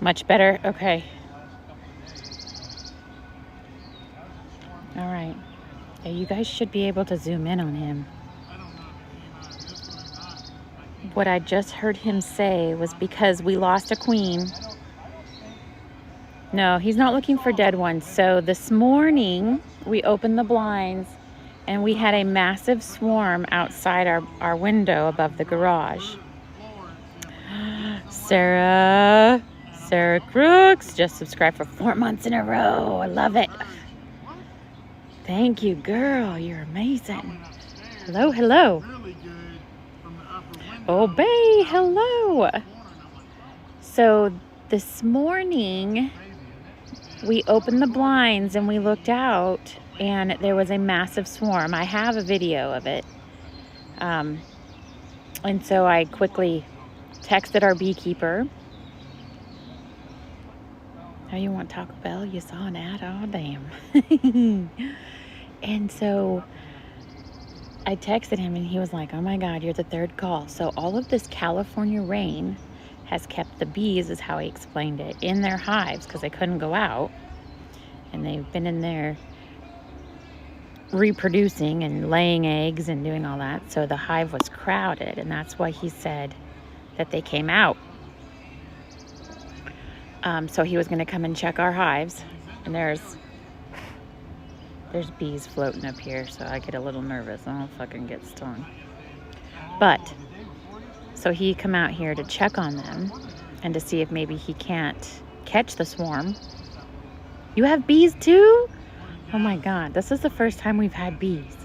Much better? Okay. All right. Yeah, you guys should be able to zoom in on him. What I just heard him say was because we lost a queen. No, he's not looking for dead ones. So this morning we opened the blinds and we had a massive swarm outside our window above the garage. Sarah Crooks just subscribed for 4 months in a row. I love it. Thank you, girl. You're amazing. Hello, hello. Obey, hello. So this morning we opened the blinds and we looked out and there was a massive swarm. I have a video of it. And so I quickly texted our beekeeper. Oh, you want Taco Bell? You saw an ad? Oh, damn. And so I texted him and he was like, oh my God, you're the third call. So all of this California rain has kept the bees, is how he explained it, in their hives because they couldn't go out. And they've been in there reproducing and laying eggs and doing all that. So the hive was crowded, and that's why he said that they came out. So he was going to come and check our hives, and there's bees floating up here, so I get a little nervous. I don't fucking get stung. But so he come out here to check on them and to see if maybe he can't catch the swarm. You have bees too? Oh my God, this is the first time we've had bees.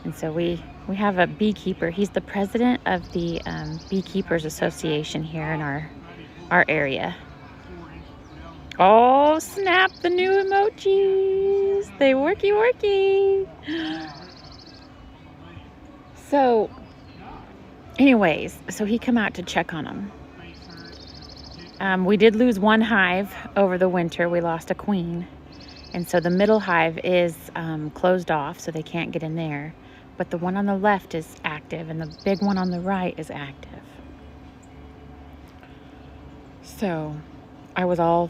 And so we have a beekeeper. He's the president of the Beekeepers Association here in our area. Oh, snap, the new emojis. They worky. So, anyways, so he come out to check on them. We did lose one hive over the winter. We lost a queen. And so the middle hive is closed off, so they can't get in there. But the one on the left is active, and the big one on the right is active. So I was all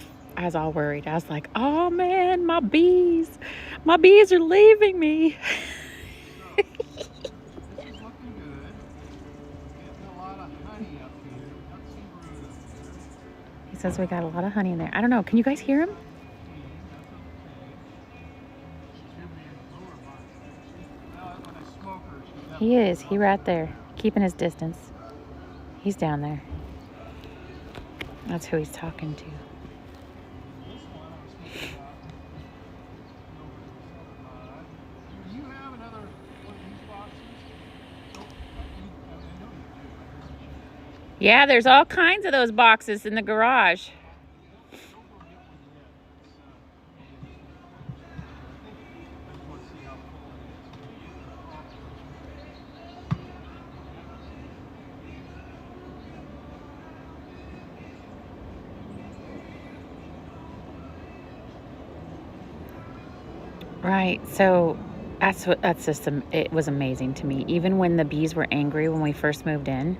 worried. I was like, oh man, my bees are leaving me. He says we got a lot of honey in there. I don't know. Can you guys hear him? He is. He right there, keeping his distance. He's down there. That's who he's talking to. Yeah, there's all kinds of those boxes in the garage. Right, so it was amazing to me. Even when the bees were angry when we first moved in,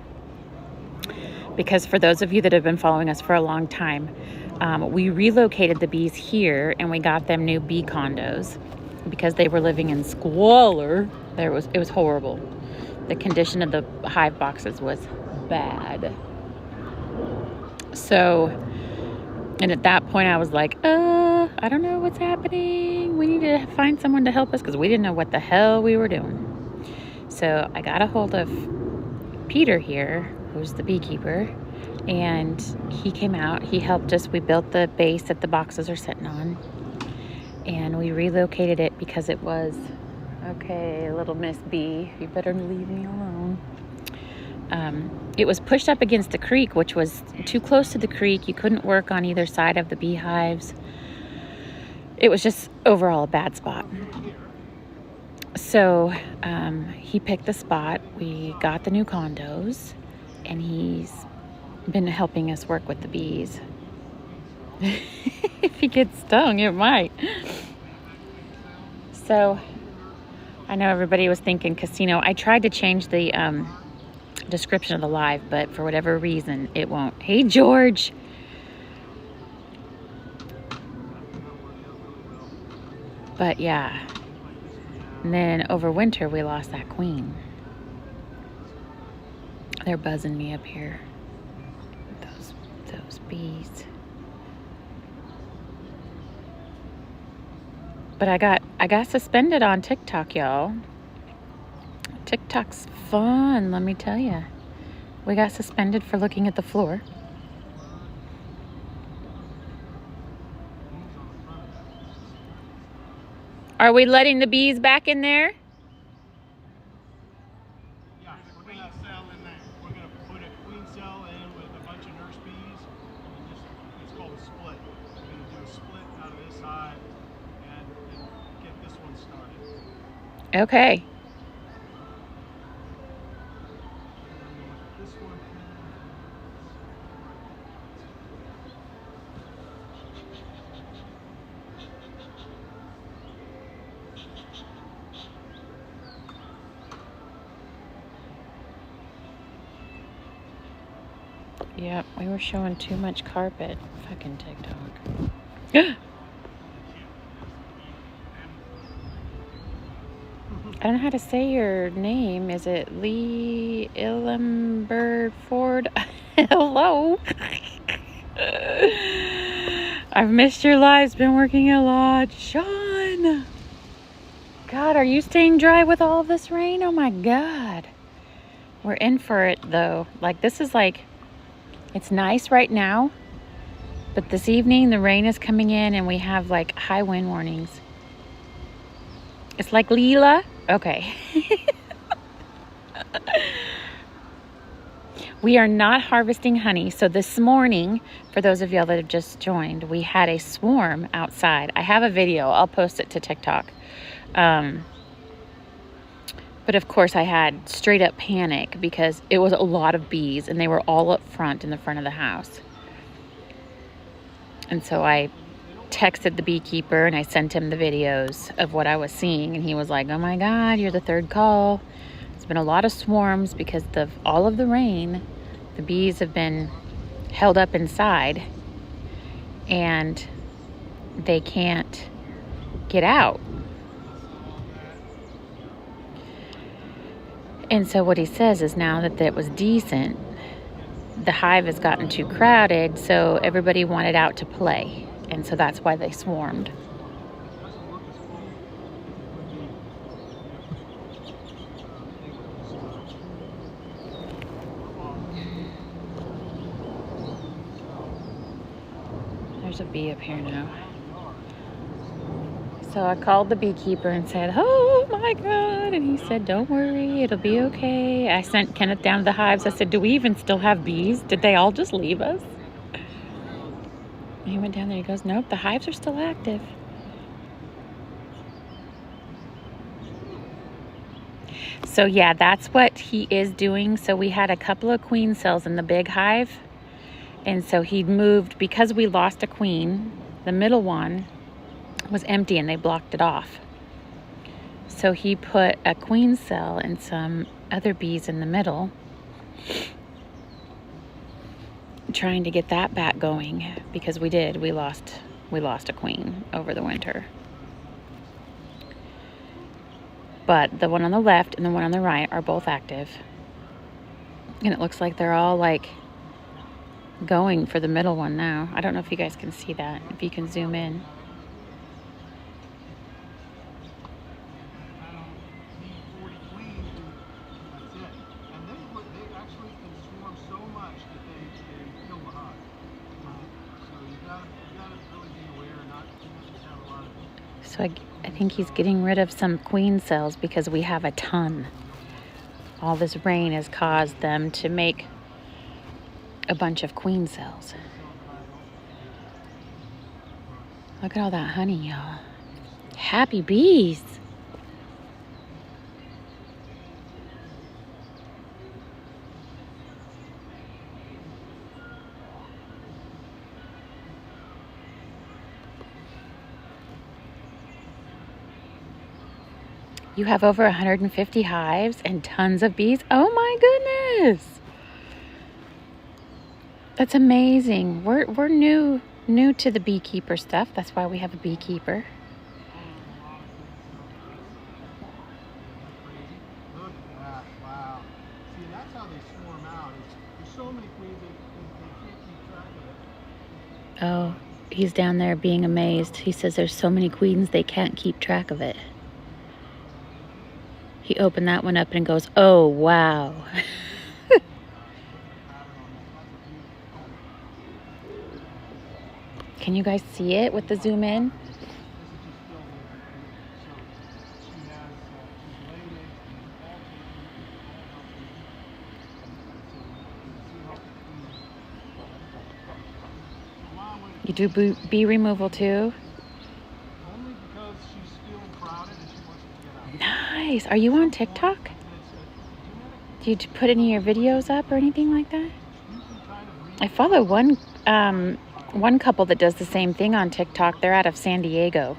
because for those of you that have been following us for a long time, we relocated the bees here and we got them new bee condos because they were living in squalor. It was horrible. The condition of the hive boxes was bad. So, and at that point I was like, I don't know what's happening. We need to find someone to help us because we didn't know what the hell we were doing. So I got a hold of Peter here, who's the beekeeper, and he came out. He helped us. We built the base that the boxes are sitting on, and we relocated it because it was, okay, little Miss Bee, you better leave me alone. It was pushed up against the creek, which was too close to the creek. You couldn't work on either side of the beehives. It was just overall a bad spot. So he picked the spot. We got the new condos, and he's been helping us work with the bees. If he gets stung, it might. So I know everybody was thinking casino. I tried to change the description of the live, but for whatever reason, it won't. Hey, George. But yeah. And then over winter, we lost that queen. They're buzzing me up here. Those bees. But I got suspended on TikTok, y'all. TikTok's fun, let me tell you. We got suspended for looking at the floor. Are we letting the bees back in there? Yeah, we're going to cell in there. We're going to put a queen cell in with a bunch of nurse bees. And it's called a split. We're going to do a split out of this hive and get this one started. Okay. This one. Yep, we were showing too much carpet. Fucking TikTok. I don't know how to say your name. Is it Lee Illenberg Ford? Hello. I've missed your lives. Been working a lot. Sean. God, are you staying dry with all of this rain? Oh my God. We're in for it though. Like this is like, it's nice right now, but this evening the rain is coming in and we have like high wind warnings. It's like Leela. Okay. We are not harvesting honey. So this morning, for those of y'all that have just joined, we had a swarm outside. I have a video. I'll post it to TikTok. But of course I had straight up panic because it was a lot of bees and they were all up front in the front of the house. And so I texted the beekeeper and I sent him the videos of what I was seeing. And he was like, oh my God, you're the third call. It's been a lot of swarms because of all of the rain. The bees have been held up inside and they can't get out. And so what he says is now that it was decent, the hive has gotten too crowded, so everybody wanted out to play. And so that's why they swarmed. There's a bee up here now. So I called the beekeeper and said, oh my God. And he said, don't worry, it'll be okay. I sent Kenneth down to the hives. I said, do we even still have bees? Did they all just leave us? And he went down there. He goes, nope, the hives are still active. So yeah, that's what he is doing. So we had a couple of queen cells in the big hive. And so he moved, because we lost a queen, the middle one was empty and they blocked it off. So he put a queen cell and some other bees in the middle, trying to get that back going, because we lost a queen over the winter. But the one on the left and the one on the right are both active. And it looks like they're all like going for the middle one now. I don't know if you guys can see that, if you can zoom in. So I think he's getting rid of some queen cells because we have a ton. All this rain has caused them to make a bunch of queen cells. Look at all that honey, y'all. Happy bees. You have over 150 hives and tons of bees. Oh my goodness. That's amazing. We're new to the beekeeper stuff. That's why we have a beekeeper. swarm out. There's so many queens they can't keep track of it. Oh, he's down there being amazed. He says there's so many queens they can't keep track of it. He opened that one up and goes, oh, wow. Can you guys see it with the zoom in? You do bee removal too? Only because she's still crowded and she wants to get out. Nice. Are you on TikTok? Do you put any of your videos up or anything like that? I follow one couple that does the same thing on TikTok. They're out of San Diego.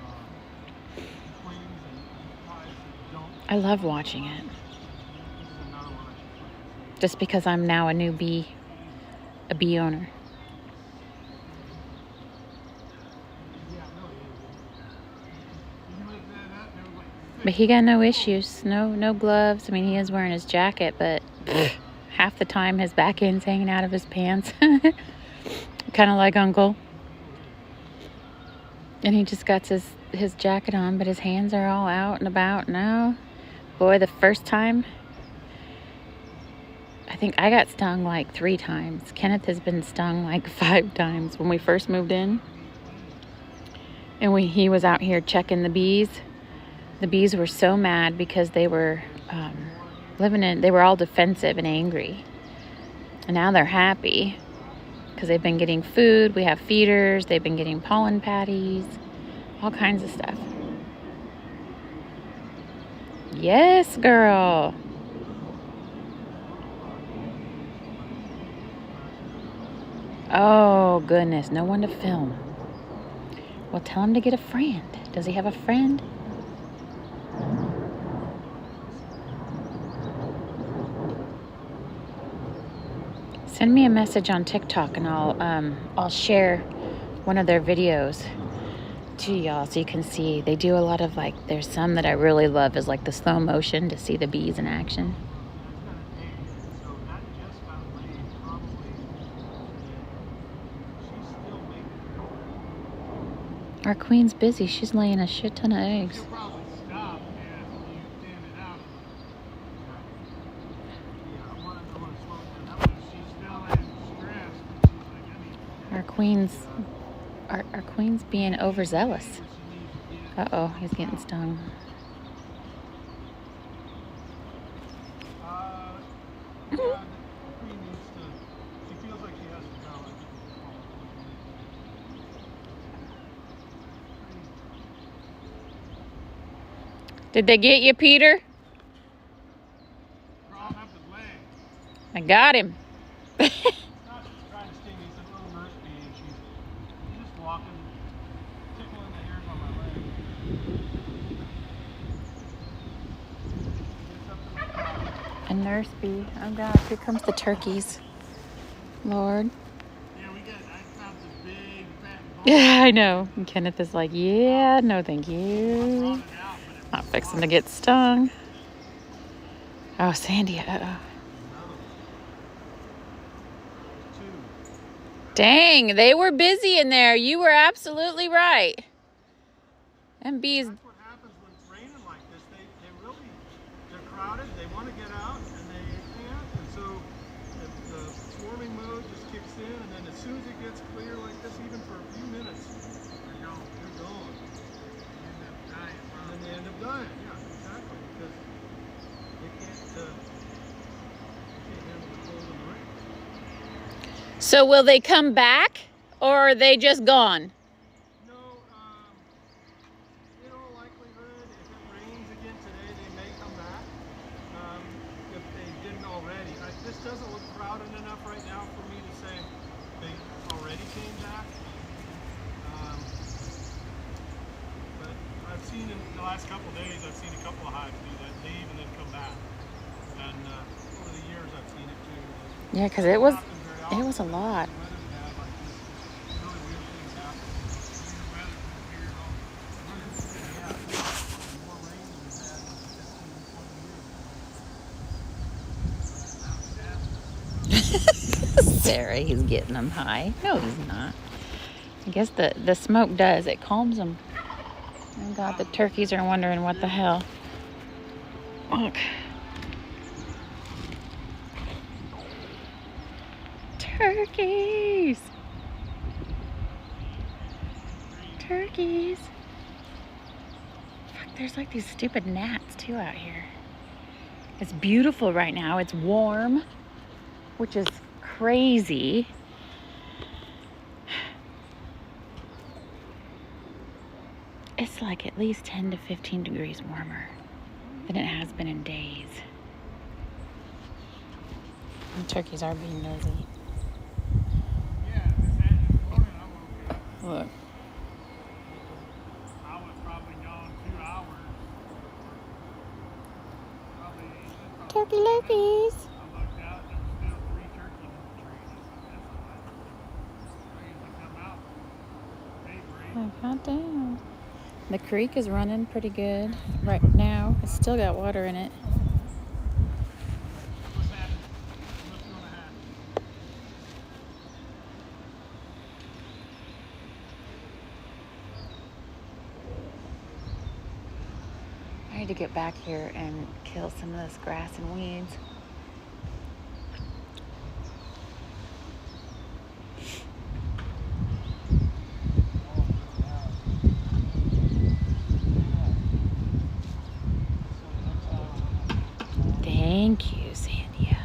I love watching it. Just because I'm now a bee owner. But he got no issues, no gloves. I mean, he is wearing his jacket, but half the time his back end's hanging out of his pants. Kind of like Uncle. And he just got his jacket on, but his hands are all out and about now. Boy, the first time, I think I got stung like 3 times. Kenneth has been stung like 5 times when we first moved in. And he was out here checking the bees. The bees were so mad because they were they were all defensive and angry. And now they're happy because they've been getting food. We have feeders. They've been getting pollen patties, all kinds of stuff. Yes, girl. Oh, goodness. No one to film. Well, tell him to get a friend. Does he have a friend? Send me a message on TikTok and I'll share one of their videos to y'all so you can see. They do a lot of there's some that I really love is like the slow motion to see the bees in action. Our queen's busy. She's laying a shit ton of eggs. Our queen's being overzealous. Uh-oh, he's getting stung. Did they get you, Peter? I got him. A nurse bee. Oh God, here comes the turkeys. Lord. Yeah, I found this big fat ball. Yeah, I know. And Kenneth is like, yeah, no thank you. Not fixing to get stung. Oh, Sandy, uh-oh. Dang, they were busy in there. You were absolutely right. And bees. That's what happens when it's raining like this. They're crowded. They want to get out, and they can't. And so the swarming mode just kicks in, and then as soon as it gets clear like this, even for a few minutes, they're gone. And then they end up dying. Yeah, exactly. Because they can't handle the cold and the rain. So will they come back, or are they just gone? No, in all likelihood, if it rains again today, they may come back. If they didn't already. This doesn't look crowded enough right now for me to say they already came back. But I've seen in the last couple of days, I've seen a couple of hives do that, leave and then come back. And over the years, I've seen it too. Yeah, because it was a lot. Sarah. He's getting them high. No, he's not. I guess the smoke does. It calms them. Oh God, the turkeys are wondering what the hell. Look. Turkeys. Turkeys. Fuck, there's like these stupid gnats too out here. It's beautiful right now. It's warm, which is crazy. It's like at least 10 to 15 degrees warmer than it has been in days. And turkeys are being nosy. Yeah, this morning I woke up. Look. I was probably gone 2 hours. Probably Turkey lurkeys. I looked out, there was still 3 turkeys in the trees. That's odd. They usually come out. Oh, God damn. The creek is running pretty good right now. It's still got water in it. What's happening? What's going to happen? I need to get back here and kill some of this grass and weeds. Thank you, Sandia.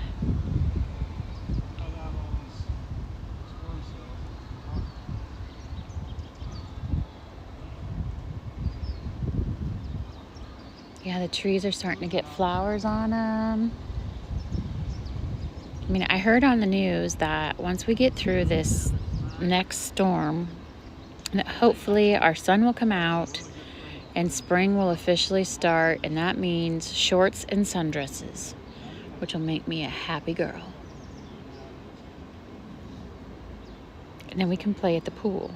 Yeah, the trees are starting to get flowers on them. I mean, I heard on the news that once we get through this next storm, that hopefully our sun will come out and spring will officially start, and that means shorts and sundresses, which will make me a happy girl. And then we can play at the pool.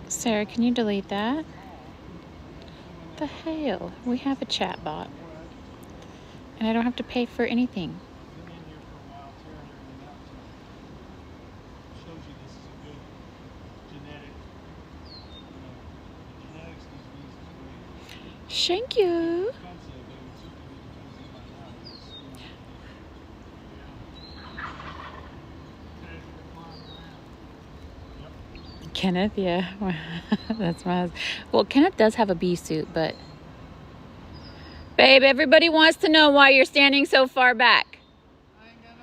Sarah, can you delete that? The hell? We have a chat bot. And I don't have to pay for anything. Thank you. Kenneth, yeah. That's my husband. Well, Kenneth does have a bee suit, but... Babe, everybody wants to know why you're standing so far back. I ain't got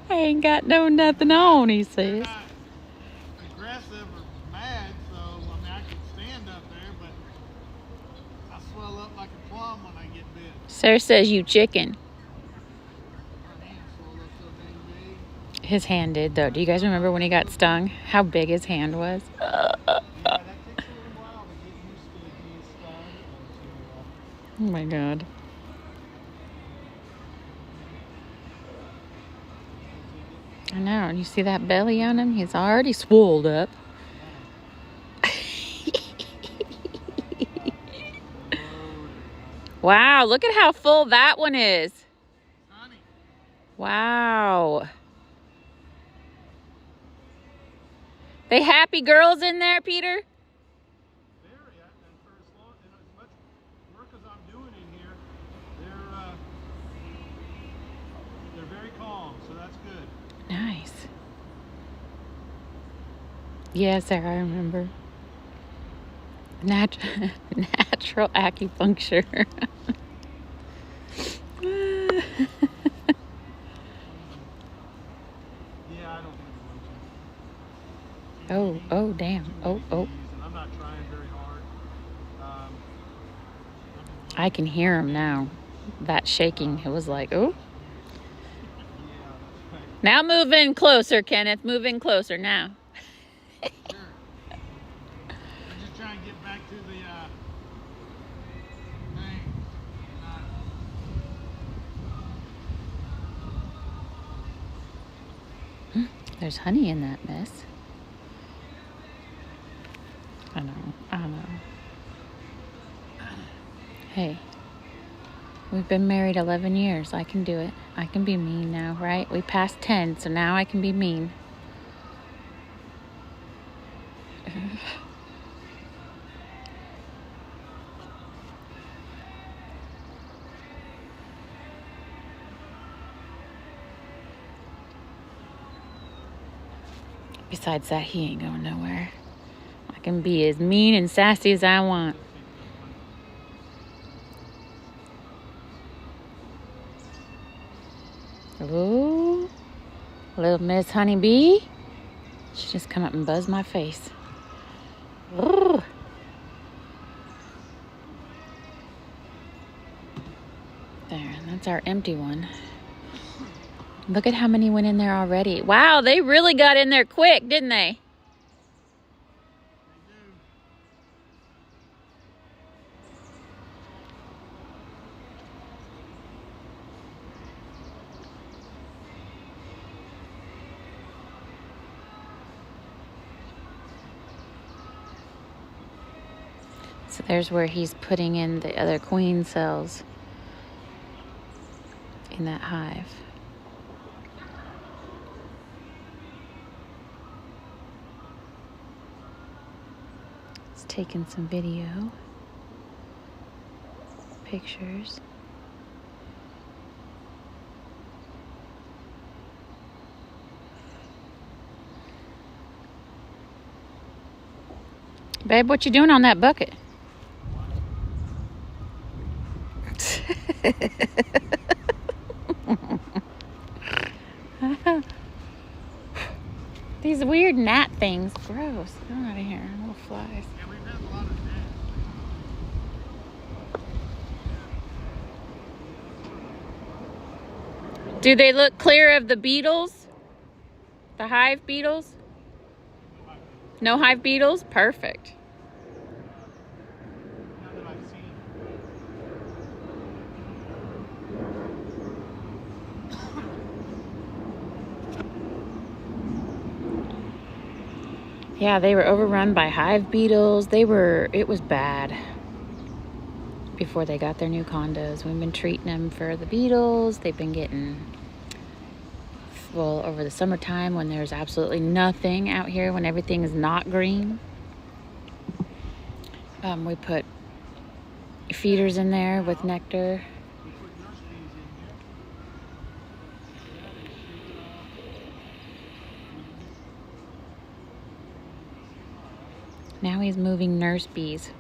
I ain't got no nothing on, he says. not aggressive or mad, so I mean I can stand up there, but I swell up like a plum when I get bit. Sarah says you chicken. My hand swelled up so dang big. His hand did, though. Do you guys remember when he got stung? How big his hand was? Yeah, that takes a little while to get used to being stung and Oh my God. I know. And you see that belly on him? He's already swolled up. Wow, look at how full that one is. honey. Wow. They happy girls in there, Peter? Very, and for as long and as much work as I'm doing in here, they're very calm, so that's good. Nice. Yeah, Sarah, I remember. Natural acupuncture. Yeah, I don't think Oh, damn. Oh. and I'm not trying very hard. I can hear him now. That shaking, it was like, oh. Yeah, that's right. Now move in closer, Kenneth. Move in closer now. Sure. I'm just trying to get back to the thing. There's honey in that mess. I know. I know. Hey, we've been married 11 years. I can do it. I can be mean now, right? We passed 10, so now I can be mean. Besides that, he ain't going nowhere. I can be as mean and sassy as I want. Ooh, little Miss Honeybee. She just come up and buzzed my face. Ooh. There, that's our empty one. Look at how many went in there already. Wow, they really got in there quick, didn't they? So there's where he's putting in the other queen cells in that hive. He's taking some video, pictures. Babe, what you doing on that bucket? These weird gnat things. Gross. Get out of here. Little flies. Yeah, we've had a lot of gnats. Do they look clear of the beetles? The hive beetles? No hive beetles? Perfect. Not that I've seen. Yeah, they were overrun by hive beetles. It was bad before they got their new condos. We've been treating them for the beetles. They've been getting, well, over the summertime when there's absolutely nothing out here, when everything is not green. We put feeders in there with nectar. We put nurse bees in here. Now he's moving nurse bees.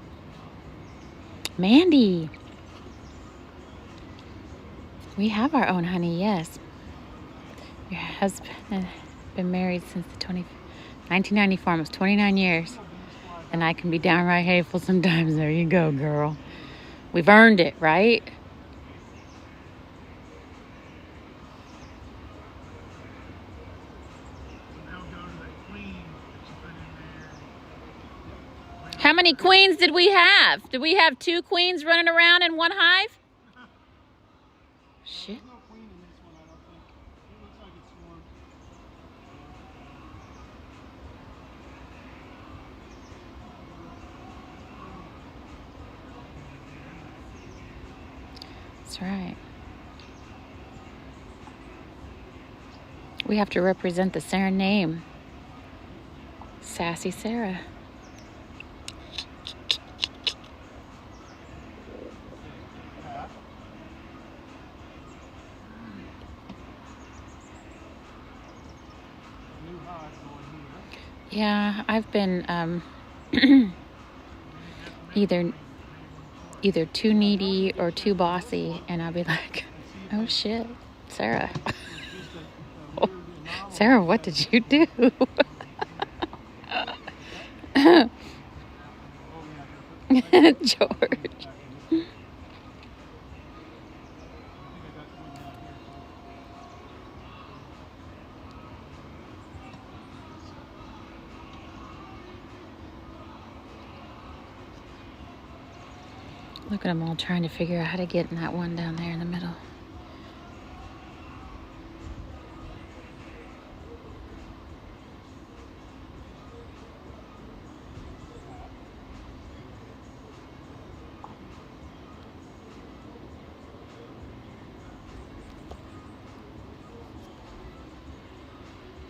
Mandy. We have our own honey, yes. Your husband has been married since 1994, almost 29 years. And I can be downright hateful sometimes. There you go, girl. We've earned it, right? They'll go to the queen that you put in there. How many queens did we have? Did we have 2 queens running around in one hive? Shit. There's no queen in this one, I don't think. It looks like it's swarmed. That's right. We have to represent the Sarah name. Sassy Sarah. New hive going here. Yeah, I've been either too needy or too bossy, and I'll be like, oh shit, Sarah. Sarah, what did you do? George. Look at them all trying to figure out how to get in that one down there in the middle.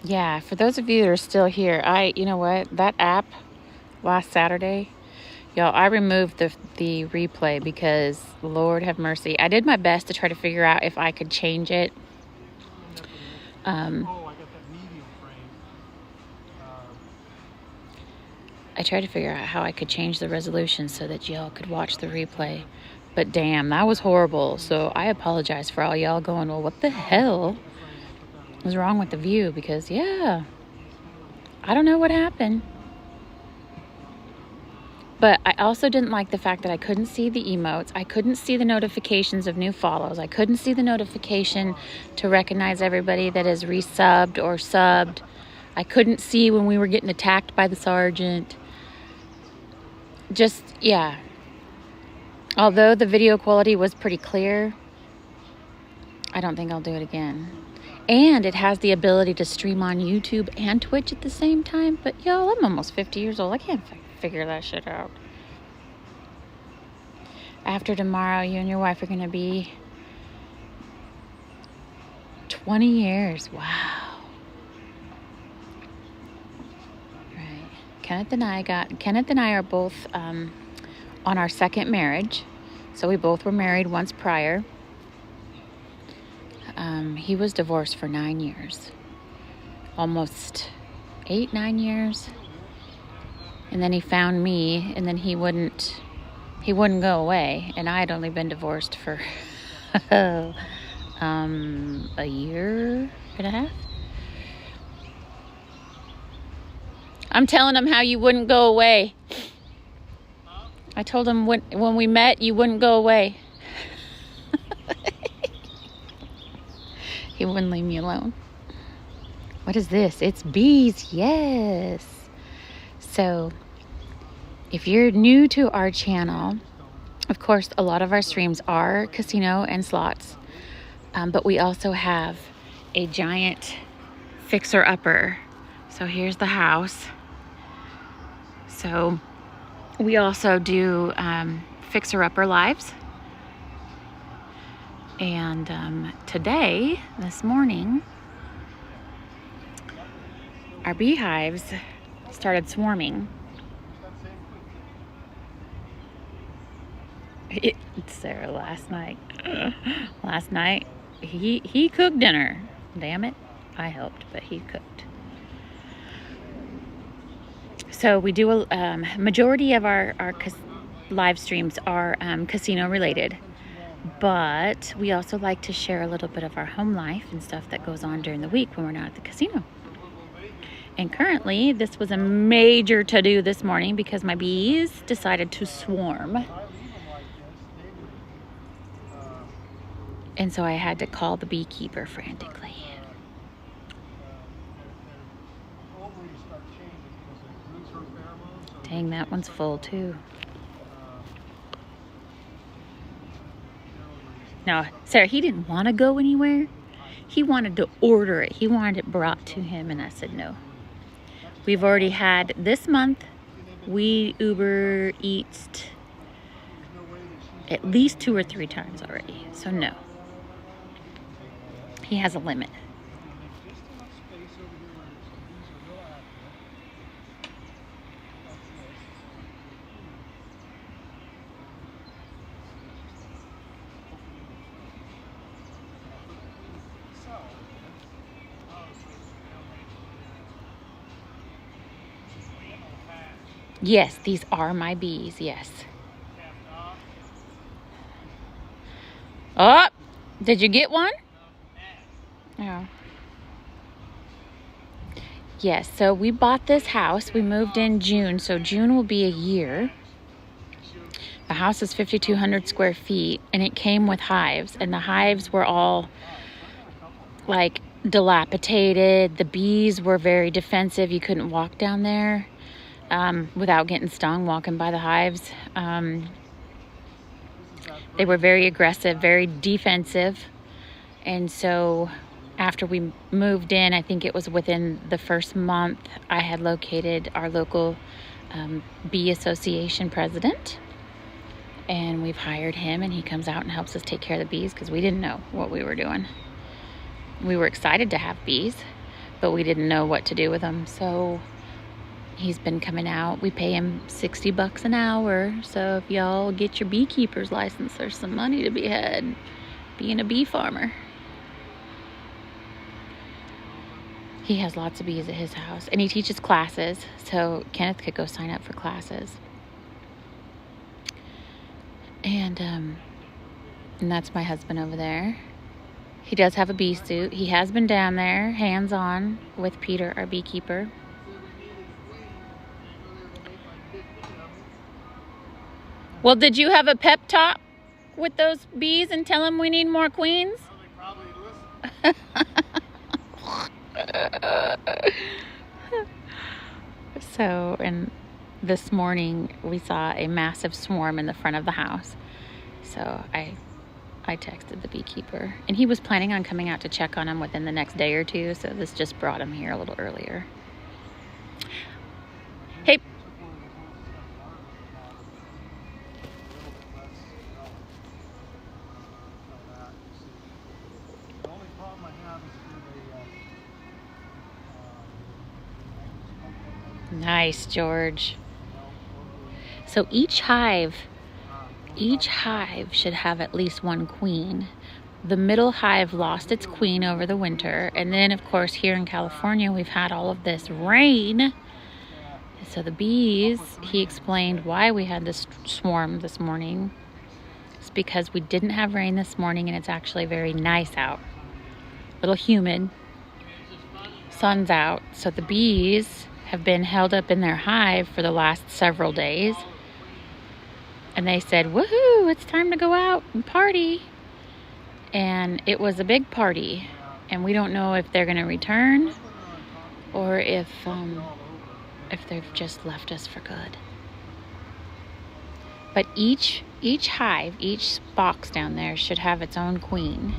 Yeah, for those of you that are still here, you know what? That app last Saturday, y'all, I removed the replay because Lord have mercy. I did my best to try to figure out if I could change it. Oh, I got that medium frame. I tried to figure out how I could change the resolution so that y'all could watch the replay. But damn, that was horrible. So I apologize for all y'all going, well, what the hell was wrong with the view? Because, yeah, I don't know what happened. But I also didn't like the fact that I couldn't see the emotes. I couldn't see the notifications of new follows. I couldn't see the notification to recognize everybody that is resubbed or subbed. I couldn't see when we were getting attacked by the sergeant. Just, yeah. Although the video quality was pretty clear, I don't think I'll do it again. And it has the ability to stream on YouTube and Twitch at the same time. But y'all, I'm almost 50 years old. I can't figure that shit out. After tomorrow, you and your wife are going to be 20 years. Wow. Right. Kenneth and I are both on our second marriage. So we both were married once prior. He was divorced for 9 years. Almost 8-9 years. And then he found me, and then he wouldn't go away. And I had only been divorced for a year and a half. I'm telling him how you wouldn't go away. I told him when we met, you wouldn't go away. He wouldn't leave me alone. What is this? It's bees. Yes. So if you're new to our channel, of course, a lot of our streams are casino and slots. But we also have a giant fixer-upper. So here's the house. So we also do fixer-upper lives. And this morning, our beehives started swarming. Sarah, last night, he cooked dinner. Damn it. I helped, but he cooked. So we do a majority of our live streams are casino related. But we also like to share a little bit of our home life and stuff that goes on during the week when we're not at the casino. And currently, this was a major to-do this morning because my bees decided to swarm. And so I had to call the beekeeper frantically. Dang, that one's full too. Now, Sarah, he didn't want to go anywhere. He wanted to order it. He wanted it brought to him, and I said no. We've already had, this month, we Uber Eats at least 2 or 3 times already. So no. He has a limit. Yes, these are my bees, yes. Oh, did you get one? Oh. Yes, so we bought this house. We moved in June, so June will be a year. The house is 5,200 square feet, and it came with hives, and the hives were all like dilapidated. The bees were very defensive. You couldn't walk down there without getting stung walking by the hives. They were very aggressive, very defensive. And so after we moved in, I think it was within the first month, I had located our local bee association president. And we've hired him, and he comes out and helps us take care of the bees because we didn't know what we were doing. We were excited to have bees, but we didn't know what to do with them. So he's been coming out. We pay him $60 an hour. So if y'all get your beekeeper's license, there's some money to be had being a bee farmer. He has lots of bees at his house, and he teaches classes, so Kenneth could go sign up for classes. And that's my husband over there. He does have a bee suit. He has been down there, hands-on, with Peter, our beekeeper. Well, did you have a pep talk with those bees and tell them we need more queens? Well, they probably listen. So, and this morning we saw a massive swarm in the front of the house. So I texted the beekeeper, and he was planning on coming out to check on him within the next day or two. So this just brought him here a little earlier. Hey. Nice, George. So each hive should have at least one queen. The middle hive lost its queen over the winter, and then of course here in California we've had all of this rain. So the bees, he explained why we had this swarm this morning. It's because we didn't have rain this morning, and it's actually very nice out. A little humid. Sun's out, so the bees have been held up in their hive for the last several days. And they said, woohoo, it's time to go out and party. And it was a big party. And we don't know if they're going to return or if they've just left us for good. But each hive, each box down there should have its own queen.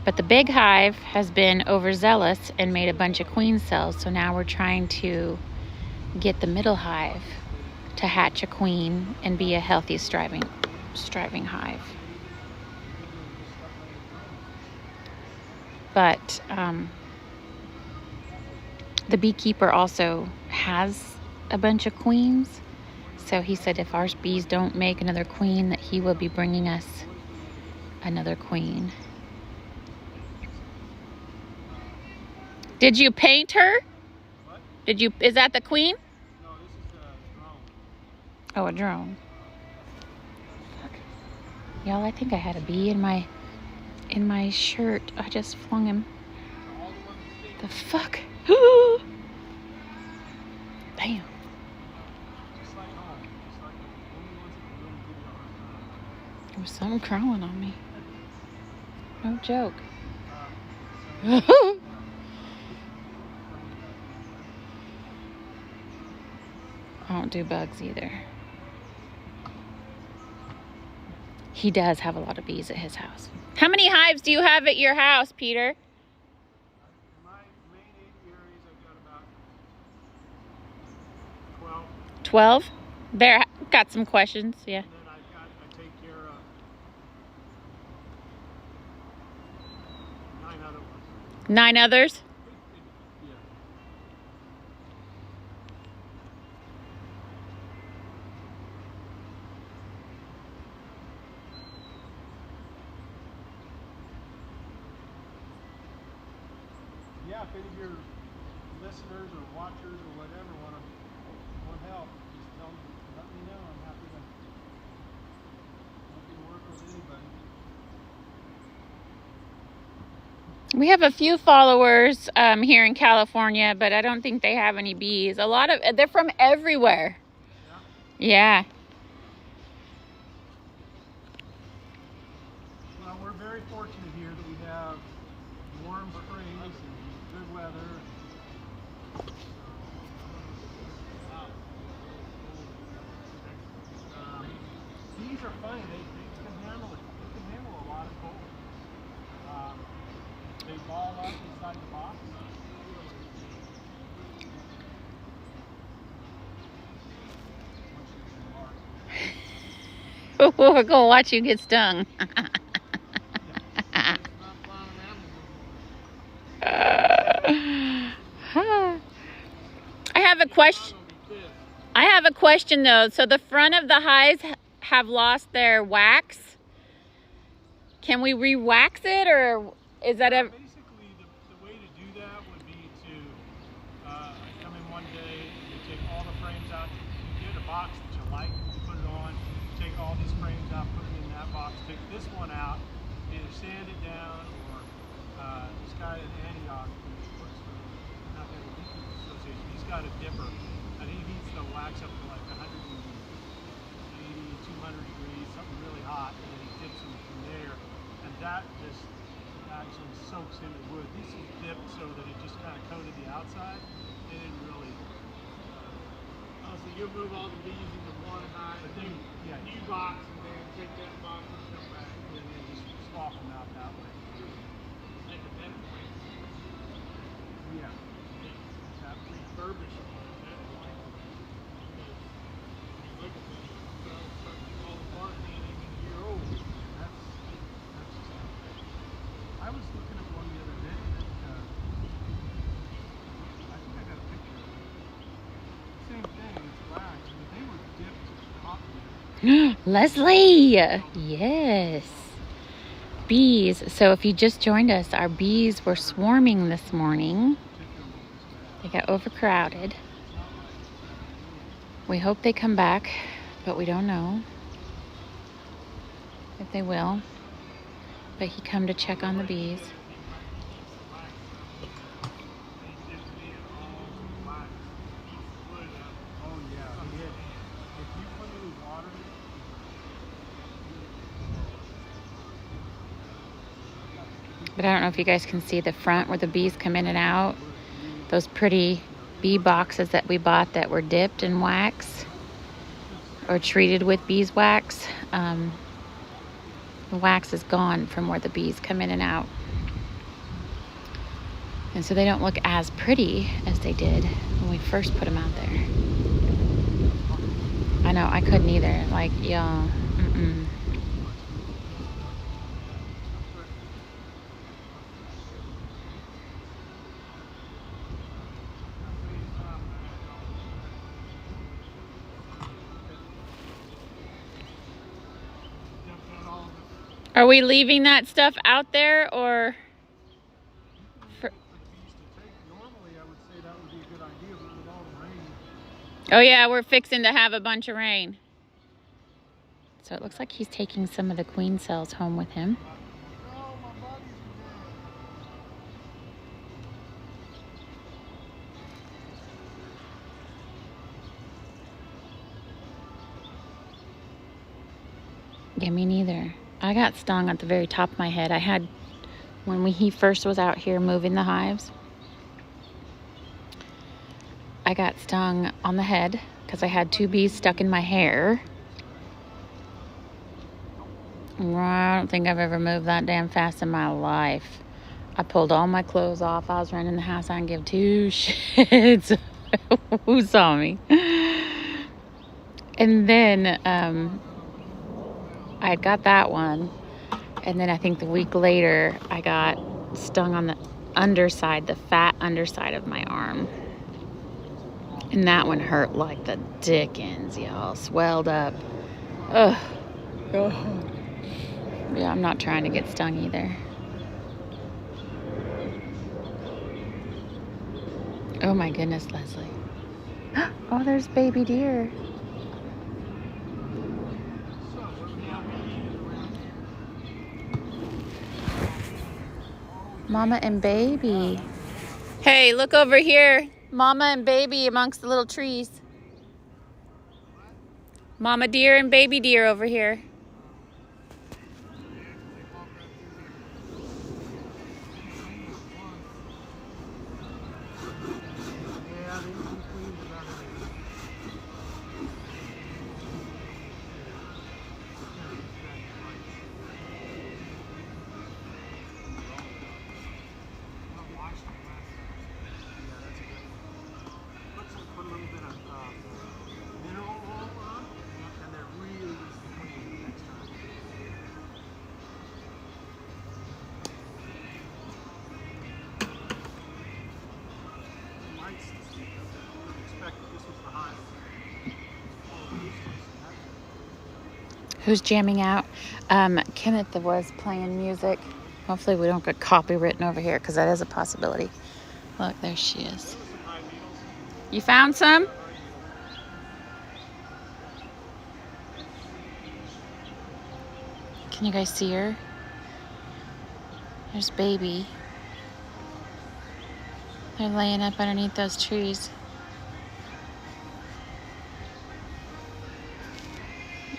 But the big hive has been overzealous and made a bunch of queen cells. So now we're trying to get the middle hive to hatch a queen and be a healthy, striving hive. But the beekeeper also has a bunch of queens. So he said if our bees don't make another queen, that he will be bringing us another queen. Did you paint her? What? Is that the queen? No, this is a drone. Oh, a drone. Fuck. Y'all, I think I had a bee in my shirt. I just flung him. All the ones that The fuck? Damn. just like home. Just like the only ones that really give you a hard time. There was something crawling on me. No joke. I don't do bugs either. He does have a lot of bees at his house. How many hives do you have at your house, Peter? In my main 8 areas, I've got about 12. 12? There, got some questions, yeah. And then I take care of 9 other ones. 9 others? Yeah. Yeah, if any of your listeners or watchers or whatever want help, just tell me, let me know. I'm happy to work with anybody. We have a few followers here in California, but I don't think they have any bees. They're from everywhere. Yeah. Well, we're very fortunate here that we have warm springs and good weather. Bees are funny. They can handle it. They can handle a lot of cold. They ball up inside the box. We're going to watch you get stung. have a question. I have a question though. So the front of the hives have lost their wax. Can we re-wax it, or is that a... Basically, the way to do that would be to come in one day, you take all the frames out, you get a box that you like, you put it on, take all these frames out, put it in that box, take this one out, either sand it down, or this guy in Antioch who works for the National Beekeepers Association, he's got a dipper, and he heats the wax up to like 180, 200 degrees, something really hot, and then he dips them from there. And that just actually soaks into the wood. This is dipped so that it just kind of coated the outside. It didn't really. Oh, so you'll move all the bees into one hive, But then, yeah, new box, and then take that box and come back. and then just swap them out that way. Make a better place. Yeah. Have refurbish them at that point. Look at that. All apart and ain't even a year old. That's I was looking at one the other day that I think I got a picture of it. Same thing, it's wax, but they were dipped hotly. Leslie, yes. Bees. So if you just joined us, our bees were swarming this morning. They got overcrowded. We hope they come back, but we don't know if they will. But he come to check on the bees. Oh yeah, he did. If you put any water in it, But I don't know if you guys can see the front where the bees come in and out. Those pretty bee boxes that we bought that were dipped in wax or treated with beeswax. The wax is gone from where the bees come in and out. And so they don't look as pretty as they did when we first put them out there. I know, I couldn't either. Like, yeah, Are we leaving that stuff out there, or? normally I would say that would be a good idea, but with all the rain. Oh yeah, we're fixing to have a bunch of rain. So it looks like he's taking some of the queen cells home with him. Oh, my buddies are Yeah, me neither. I got stung at the very top of my head. I had, when he first was out here moving the hives, I got stung on the head because I had 2 bees stuck in my hair. I don't think I've ever moved that damn fast in my life. I pulled all my clothes off. I was running the house. I didn't give 2 shits who saw me. And then I had got that one, and then I think the week later I got stung on the underside, the fat underside of my arm, and that one hurt like the dickens, y'all. Swelled up. Ugh. Yeah, I'm not trying to get stung either. Oh my goodness, Leslie. Oh, there's baby deer. Mama and baby. Hey, look over here. Mama and baby amongst the little trees. Mama deer and baby deer over here. Who's jamming out? Kenneth was playing music. Hopefully we don't get copywritten over here because that is a possibility. Look, there she is. You found some? Can you guys see her? There's baby. They're laying up underneath those trees.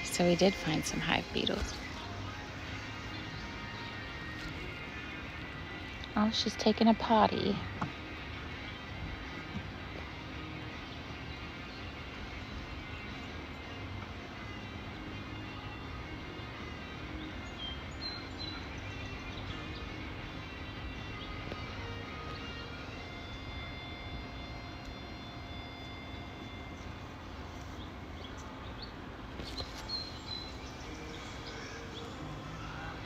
So we did find some hive beetles. Oh, she's taking a potty.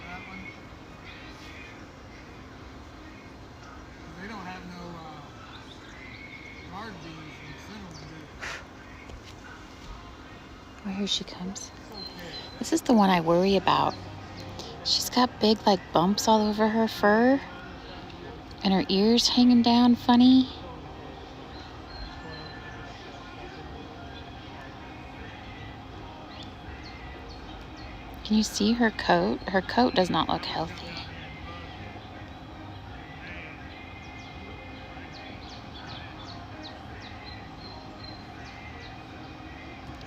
That one. They don't have no guard bees in cinnamon, do Oh, here she comes. they? Okay. This is the one I worry about. She's got big like bumps all over her fur and her ears hanging down funny. Can you see her coat? Her coat does not look healthy.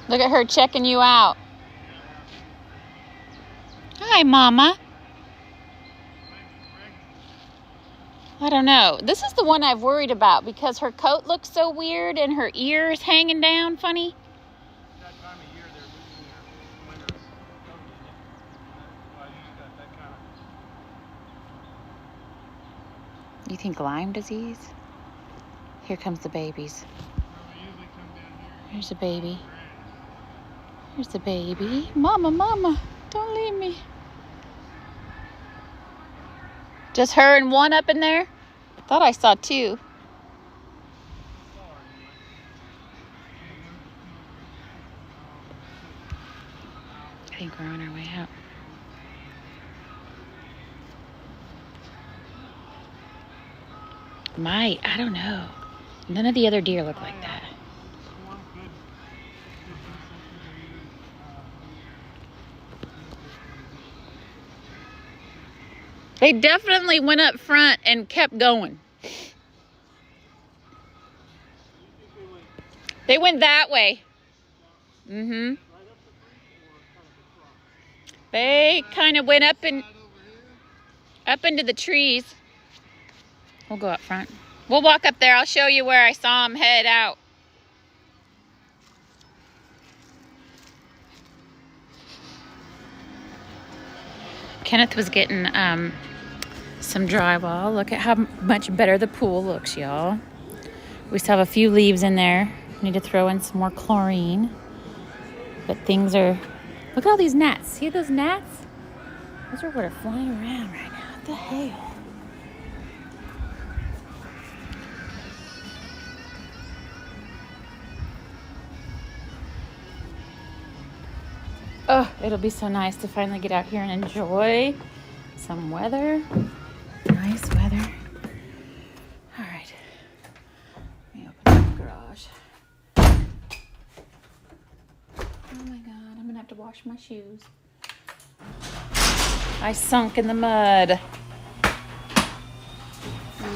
Look at her checking you out. Hi, Mama. I don't know. This is the one I've worried about because her coat looks so weird and her ears hanging down funny. That time of year, they're losing their winter coat. That's why he's got that kind of. You think Lyme disease? Here comes the babies. They usually come down here. Here's a baby. Here's the baby. Mama, Mama, don't leave me. Just her and one up in there? Thought I saw two. I think we're on our way out. Might, I don't know. None of the other deer look like that. One could do something. They definitely went up front and kept going. They went that way. Mm-hmm. They kind of went up into the trees. We'll go up front. We'll walk up there. I'll show you where I saw them head out. Kenneth was getting some drywall. Look at how much better the pool looks, y'all. We still have a few leaves in there. Need to throw in some more chlorine. But things are... Look at all these gnats. See those gnats? Those are what are flying around right now. What the hell? Oh, it'll be so nice to finally get out here and enjoy some weather. Nice weather. All right. Let me open up the garage. Oh my God, I'm gonna have to wash my shoes. I sunk in the mud.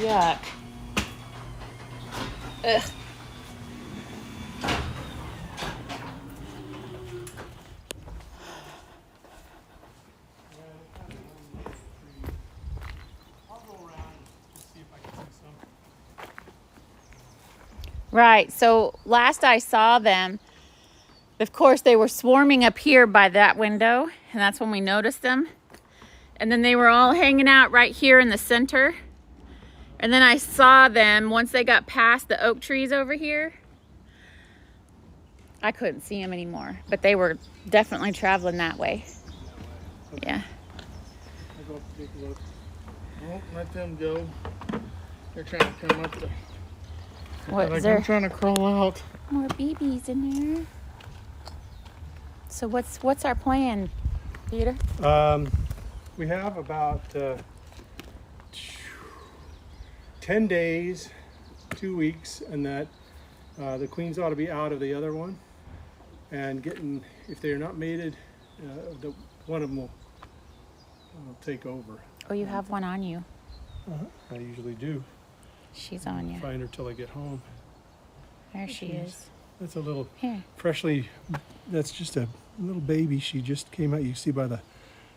Yuck. Ugh. Right, so last I saw them, of course, they were swarming up here by that window, and that's when we noticed them. And then they were all hanging out right here in the center. And then I saw them once they got past the oak trees over here. I couldn't see them anymore, but they were definitely traveling that way. Yeah. I'll go up and take a look. Don't let them go. They're trying to come up the... What like is there? I'm trying to crawl out. More babies in there. So what's our plan? Peter? We have about 10 days, 2 weeks, and that the queens ought to be out of the other one. And getting, if they're not mated, one of them will take over. Oh, you have one on you. I usually do. She's on you. Find her till I get home. There she is. That's a little Here. freshly, that's just a little baby. She just came out. You see by the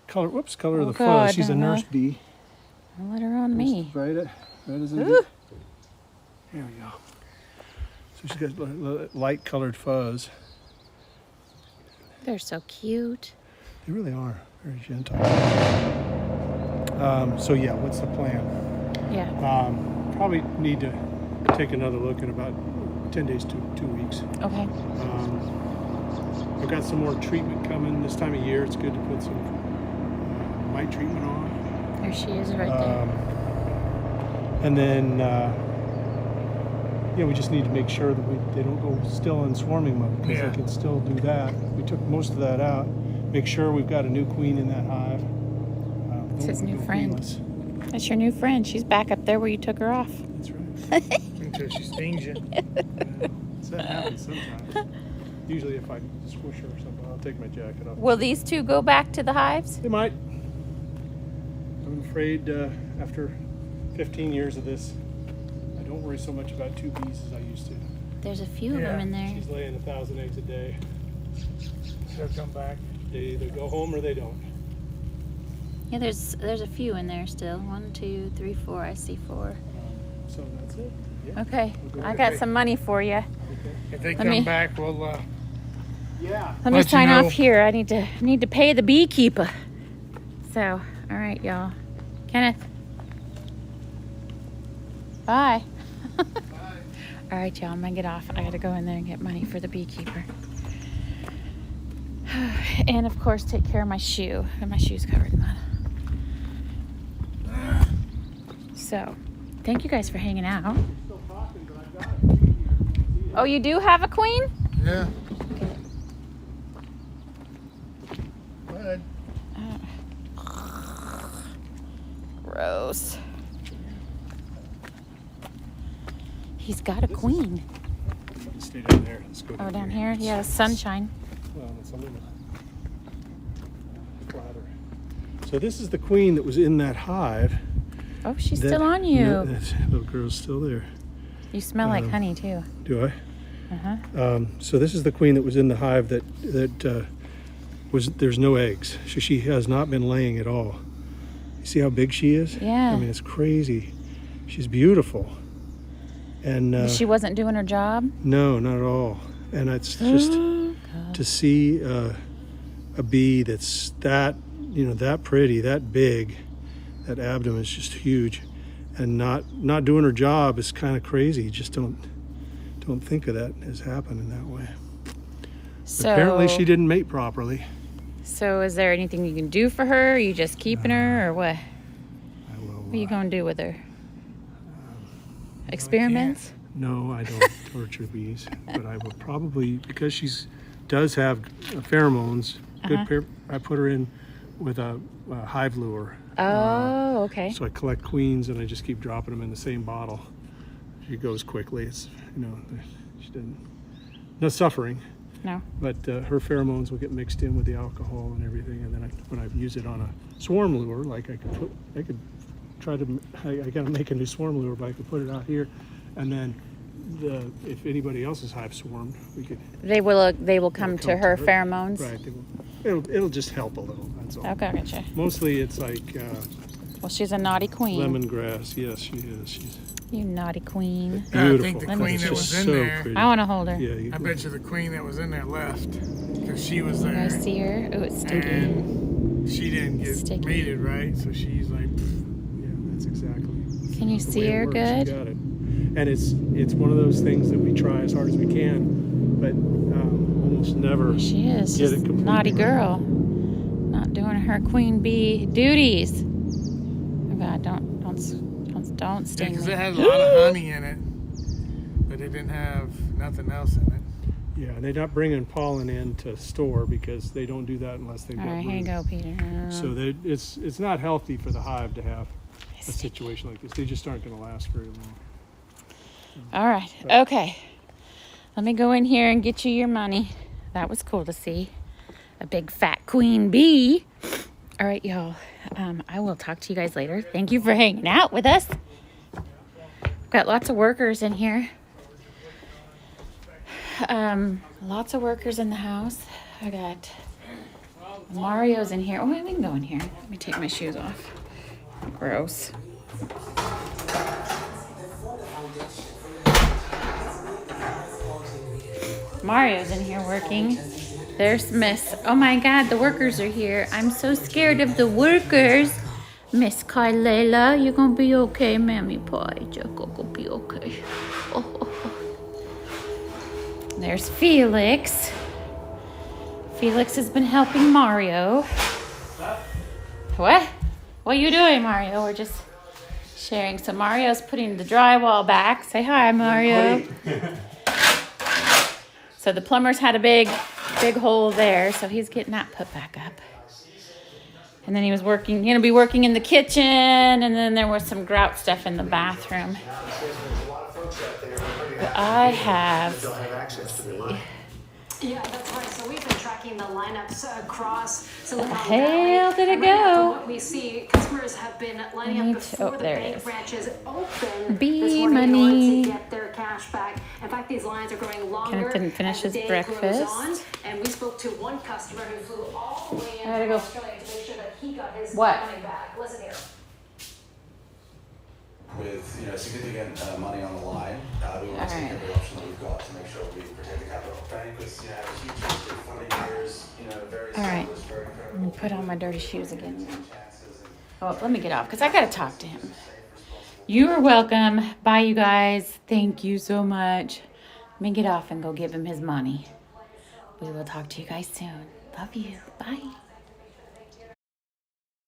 color, color of the God, fuzz. She's a nurse bee. Don't let her on me. Right as it Ooh. is. There we go. So she's got light colored fuzz. They're so cute. They really are very gentle. So yeah, what's the plan? Yeah. Probably need to take another look in about 10 days to 2 weeks. Okay. I've got some more treatment coming this time of year. It's good to put some mite treatment on. There she is right there. And then, we just need to make sure that they don't go still in swarming mode, because they can still do that. We took most of that out. Make sure we've got a new queen in that hive. It's his new friend. Feeless. That's your new friend. She's back up there where you took her off. That's right. Until she stings you. So that happens sometimes. Usually if I squish her or something, I'll take my jacket off. Will these two go back to the hives? They might. I'm afraid after 15 years of this, I don't worry so much about 2 bees as I used to. There's a few of them in there. She's laying 1,000 eggs a day. She'll come back. They either go home or they don't. Yeah, there's a few in there still. 1, 2, 3, 4. I see 4. So that's it. Yeah. Okay. We'll go I with got it. some money for you. Okay. If they Let me- come back, we'll Yeah. Let me Let you sign know. off here. I need to pay the beekeeper. So, all right, y'all. Kenneth. Bye. All right, y'all. I'm gonna get off. I gotta go in there and get money for the beekeeper. And of course, take care of my shoe. And my shoe's covered in mud. So, thank you guys for hanging out. Still talking, but I've got a queen here. You can see it. Oh, you do have a queen? Yeah. Bud. Gross. He's got a queen. Stay down there. Let's go Oh, down here? Yeah, the sunshine. Well, it's a little flatter. So this is the queen that was in that hive. Oh, she's That- still on you. No, that little girl's still there. You smell like honey, too. Do I? Uh-huh. So this is the queen that was in the hive that there's no eggs. She has not been laying at all. You see how big she is? Yeah. I mean, it's crazy. She's beautiful. And She wasn't doing her job? no, not at all. And it's just to see a bee that's that pretty, that big, that abdomen is just huge, and not doing her job is kind of crazy. Just don't think of that as happening that way. So, Apparently she didn't mate properly. So is there anything you can do for her? Are you just keeping her, or what? I will. What are you going to do with her? Experiments? No, I don't torture bees, but I will probably, because does have pheromones. I put her in with a hive lure. Oh, okay. So I collect queens and I just keep dropping them in the same bottle. She goes quickly. It's she didn't no suffering. No. But her pheromones will get mixed in with the alcohol and everything, and then when I use it on a swarm lure, like I got to make a new swarm lure, but I could put it out here, and then if anybody else's hive swarmed, we could. They will come to her pheromones. Right. It'll just help a little. That's all. Okay, gotcha. Mostly it's like Well, she's a naughty queen. lemongrass. Yes, she is. She's You naughty queen. I beautiful. think the Let me queen that just was so in there, pretty. I want to hold her. Yeah, I bet you the queen that was in there left because she was I there see her. Oh, it's sticky. and she didn't get Sticky. mated right, so she's like, Yeah, that's exactly. Can you the see way it her works. good? You got it. And it's one of those things that we try as hard as we can, but almost never She is. get She's it a completely naughty right. girl. Not doing her queen bee duties. Oh God, don't yeah, sting because me. it had a lot of honey in it, but it didn't have nothing else in it. Yeah, they're not bringing pollen in to store because they don't do that unless they've All got right, here you brood. go, Peter. So it's not healthy for the hive to have a situation like this. They just aren't going to last very long. All right. Okay. Let me go in here and get you your money. That was cool to see. A big fat queen bee. All right, y'all. I will talk to you guys later. Thank you for hanging out with us. Got lots of workers in here. Lots of workers in the house. I got Mario's in here. Oh, we can go in here. Let me take my shoes off. Gross. Mario's in here working. There's Miss. Oh my God, the workers are here. I'm so scared of the workers. Miss Kylela, you're gonna be okay, Mammy Pie. You're gonna be okay. Oh. There's Felix. Felix has been helping Mario. What? What are you doing, Mario? We're just sharing. So Mario's putting the drywall back. Say hi, Mario. So the plumber's had a big hole there, so he's getting that put back up. And then he was working, gonna be working in the kitchen, and then there was some grout stuff in the bathroom. But I have, let's see. Yeah, that's right. So we've been tracking the lineups across Silicon Hell Valley. did it And right now, go? from what we see, customers have been lining up before the there it bank is. branches open Bee this morning in money. order to get their cash back. In fact, these lines are growing longer Kenneth didn't finish as the his day grows breakfast. on. And we spoke to one customer who flew all the way in I gotta from go. Australia to make sure that he got his What? money back. Listen here. With significant money on the line, we want to take Alright. every option that we've got to make sure we protect the capital. Bank was have a huge history of funding years, very Alright. established, very Let me credible. put on my dirty shoes again. Chances and Oh, let me get off because I gotta talk to him. You are welcome. Bye, you guys. Thank you so much. Let me get off and go give him his money. We will talk to you guys soon. Love you. Bye.